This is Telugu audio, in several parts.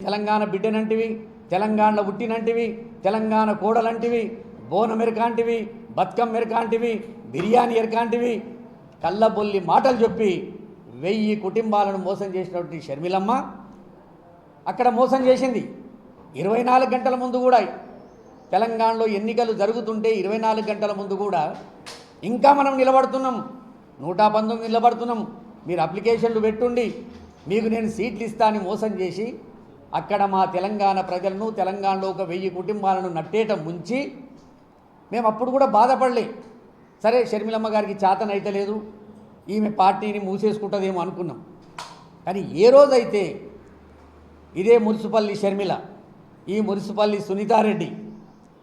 తెలంగాణ బిడ్డనంటివి, తెలంగాణలో పుట్టినంటివి, తెలంగాణ కోడలంటివి, బోనం ఎరకాంటివి, బతుకమ్మ ఎరకాంటివి, బిర్యానీ ఎరకాంటివి, కళ్ళబొల్లి మాటలు చెప్పి 1000 కుటుంబాలను మోసం చేసినటువంటి షర్మిలమ్మ అక్కడ మోసం చేసింది. 24 గంటల ముందు కూడా తెలంగాణలో ఎన్నికలు జరుగుతుంటే 24 గంటల ముందు కూడా ఇంకా మనం నిలబడుతున్నాం, 119 నిలబడుతున్నాం, మీరు అప్లికేషన్లు పెట్టుండి మీకు నేను సీట్లు ఇస్తా అని మోసం చేసి అక్కడ మా తెలంగాణ ప్రజలను, తెలంగాణలో ఒక 1000 కుటుంబాలను నట్టేట ముంచి మేము అప్పుడు కూడా బాధపడలే. సరే షర్మిలమ్మ గారికి చేతనైతే లేదు, ఈమె పార్టీని మూసేసుకుంటుందేమో అనుకున్నాం. కానీ ఏ రోజైతే ఇదే మున్సిపల్లి షర్మిల, ఈ మున్సిపల్లి సునీతారెడ్డి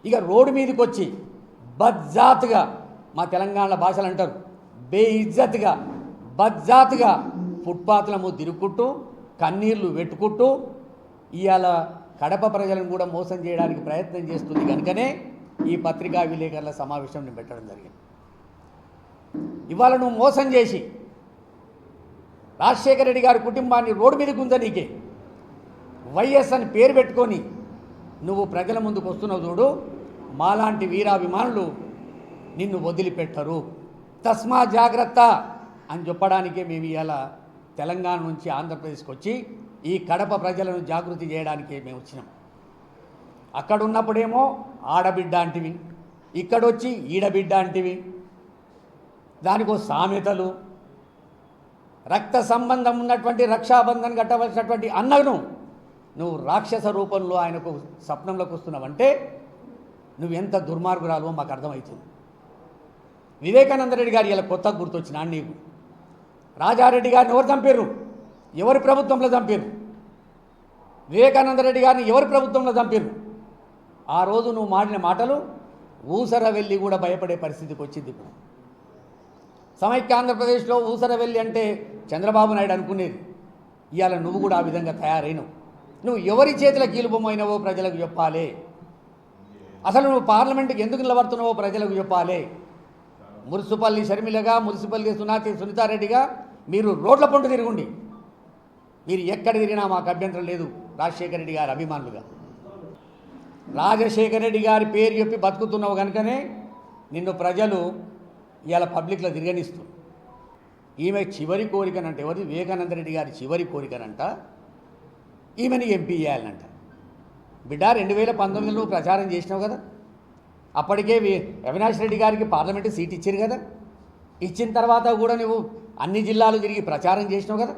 ఇక రోడ్డు మీదకి వచ్చి బజ్జాత్గా, మా తెలంగాణ భాషలు అంటారు బేఇజ్జత్గా, బజ్జాత్గా ఫుట్పాత్లను తిరుగుకుంటూ కన్నీళ్లు పెట్టుకుంటూ ఇవాళ కడప ప్రజలను కూడా మోసం చేయడానికి ప్రయత్నం చేస్తుంది. కనుకనే ఈ పత్రికా విలేకరుల సమావేశం నేను పెట్టడం జరిగింది. ఇవాళ నువ్వు మోసం చేసి రాజశేఖర రెడ్డి గారి కుటుంబాన్ని రోడ్డు మీదకి ఉంచనీకే వైఎస్ అని పేరు పెట్టుకొని నువ్వు ప్రజల ముందుకు వస్తున్నావు చూడు, మాలాంటి వీరాభిమానులు నిన్ను వదిలిపెట్టరు, తస్మా జాగ్రత్త అని చెప్పడానికే మేము ఇవాళ తెలంగాణ నుంచి ఆంధ్రప్రదేశ్కి వచ్చి ఈ కడప ప్రజలను జాగృతి చేయడానికే మేము వచ్చినాం. అక్కడ ఉన్నప్పుడేమో ఆడబిడ్డ అంటివి, ఇక్కడొచ్చి ఈడబిడ్డ అంటివి, దానికో సామెతలు, రక్త సంబంధం ఉన్నటువంటి రక్షాబంధన్ కట్టవలసినటువంటి అన్నను నువ్వు రాక్షస రూపంలో ఆయనకు స్వప్నంలోకి వస్తున్నావంటే నువ్వెంత దుర్మార్గురాలో మాకు అర్థమవుతుంది. వివేకానంద రెడ్డి గారు ఇలా కొత్తగా గుర్తొచ్చినా నీకు, రాజారెడ్డి గారిని ఎవరు చంపారు, ఎవరి ప్రభుత్వంలో చంపారు, వివేకానంద రెడ్డి గారిని ఎవరి ప్రభుత్వంలో చంపారు. ఆ రోజు నువ్వు మాడిన మాటలు ఊసర వెళ్ళి కూడా భయపడే పరిస్థితికి వచ్చింది. ఇప్పుడు సమైక్య ఆంధ్రప్రదేశ్లో ఊసర వెళ్ళి అంటే చంద్రబాబు నాయుడు అనుకునేది. ఇవాళ నువ్వు కూడా ఆ విధంగా తయారైనవు. నువ్వు ఎవరి చేతుల కీలుబొమ్మైనవో ప్రజలకు చెప్పాలి. అసలు నువ్వు పార్లమెంటుకి ఎందుకు నిలబడుతున్నావో ప్రజలకు చెప్పాలి. మున్సిపల్లి షర్మిలగా, మున్సిపల్లి సునీతారెడ్డిగా మీరు రోడ్ల పండు తిరుగుండి, మీరు ఎక్కడ తిరిగినా మాకు అభ్యంతరం లేదు. రాజశేఖర రెడ్డి గారి అభిమానులుగా రాజశేఖర రెడ్డి గారి పేరు చెప్పి బతుకుతున్నావు కనుకనే నిన్ను ప్రజలు ఇవాళ పబ్లిక్లో తిరగనిస్తుంది. ఈమె చివరి కోరికనంట, ఎవరి వివేకానంద రెడ్డి గారి చివరి కోరికనంట ఈమెని ఎంపీ చేయాలనంట. బిడ్డ 2019లో ప్రచారం చేసినావు కదా, అప్పటికే అవినాష్ రెడ్డి గారికి పార్లమెంటు సీట్ ఇచ్చారు కదా, ఇచ్చిన తర్వాత కూడా నువ్వు అన్ని జిల్లాలు తిరిగి ప్రచారం చేసినావు కదా.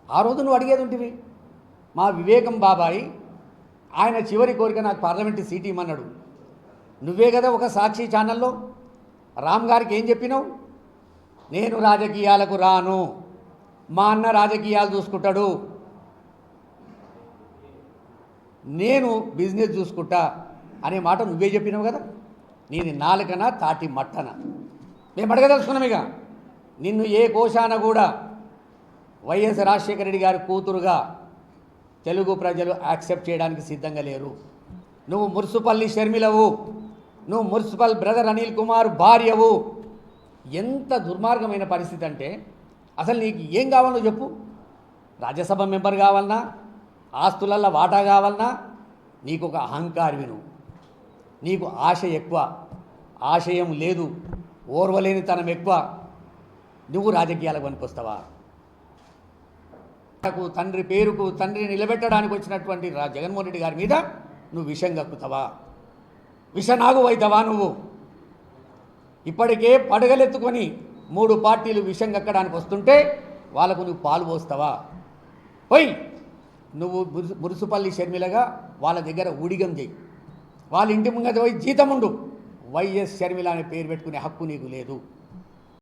ఆ రోజు నువ్వు అడిగేది ఉంటివి, మా వివేకం బాబాయ్ ఆయన చివరి కోరిక నాకు పార్లమెంటు సీట్ ఇమ్మన్నాడు. నువ్వే కదా ఒక సాక్షి ఛానల్లో రామ్ గారికి ఏం చెప్పినావు, నేను రాజకీయాలకు రాను, మా అన్న రాజకీయాలు చూసుకుంటాడు, నేను బిజినెస్ చూసుకుంటా అనే మాట నువ్వే చెప్పినావు కదా. నీది నాలుకన తాటి మట్టన మేము అడగదలుచుకున్నాం. ఇక నిన్ను ఏ కోశాన కూడా వైఎస్ రాజశేఖర రెడ్డి గారి కూతురుగా తెలుగు ప్రజలు యాక్సెప్ట్ చేయడానికి సిద్ధంగా లేరు. నువ్వు మున్సిపల్లి షర్మిలవు, నువ్వు మున్సిపల్ బ్రదర్ అనిల్ కుమార్ భార్యవు. ఎంత దుర్మార్గమైన పరిస్థితి అంటే అసలు నీకు ఏం కావాలో చెప్పు. రాజ్యసభ మెంబర్ కావాలన్నా, ఆస్తులల్లో వాటా కావాలన్నా, నీకు ఒక అహంకారివి నువ్వు, నీకు ఆశ ఎక్కువ, ఆశయం లేదు, ఓర్వలేనితనం ఎక్కువ. నువ్వు రాజకీయాలకు పనికొస్తావా? తండ్రి పేరుకు తండ్రిని నిలబెట్టడానికి వచ్చినటువంటి జగన్మోహన్ రెడ్డి గారి మీద నువ్వు విషం కక్కుతావా? విషనాగు అవుతావా నువ్వు? ఇప్పటికే పడగలెత్తుకొని 3 పార్టీలు విషం కక్కడానికి వస్తుంటే వాళ్ళకు నువ్వు పాలు పోస్తావా? పోయి నువ్వు మున్సిపల్లి షర్మిలగా వాళ్ళ దగ్గర ఊడిగం చేయి, వాళ్ళ ఇంటి ముంగట పోయి జీతం ఉండు. వైఎస్ షర్మిల అనే పేరు పెట్టుకునే హక్కు నీకు లేదు.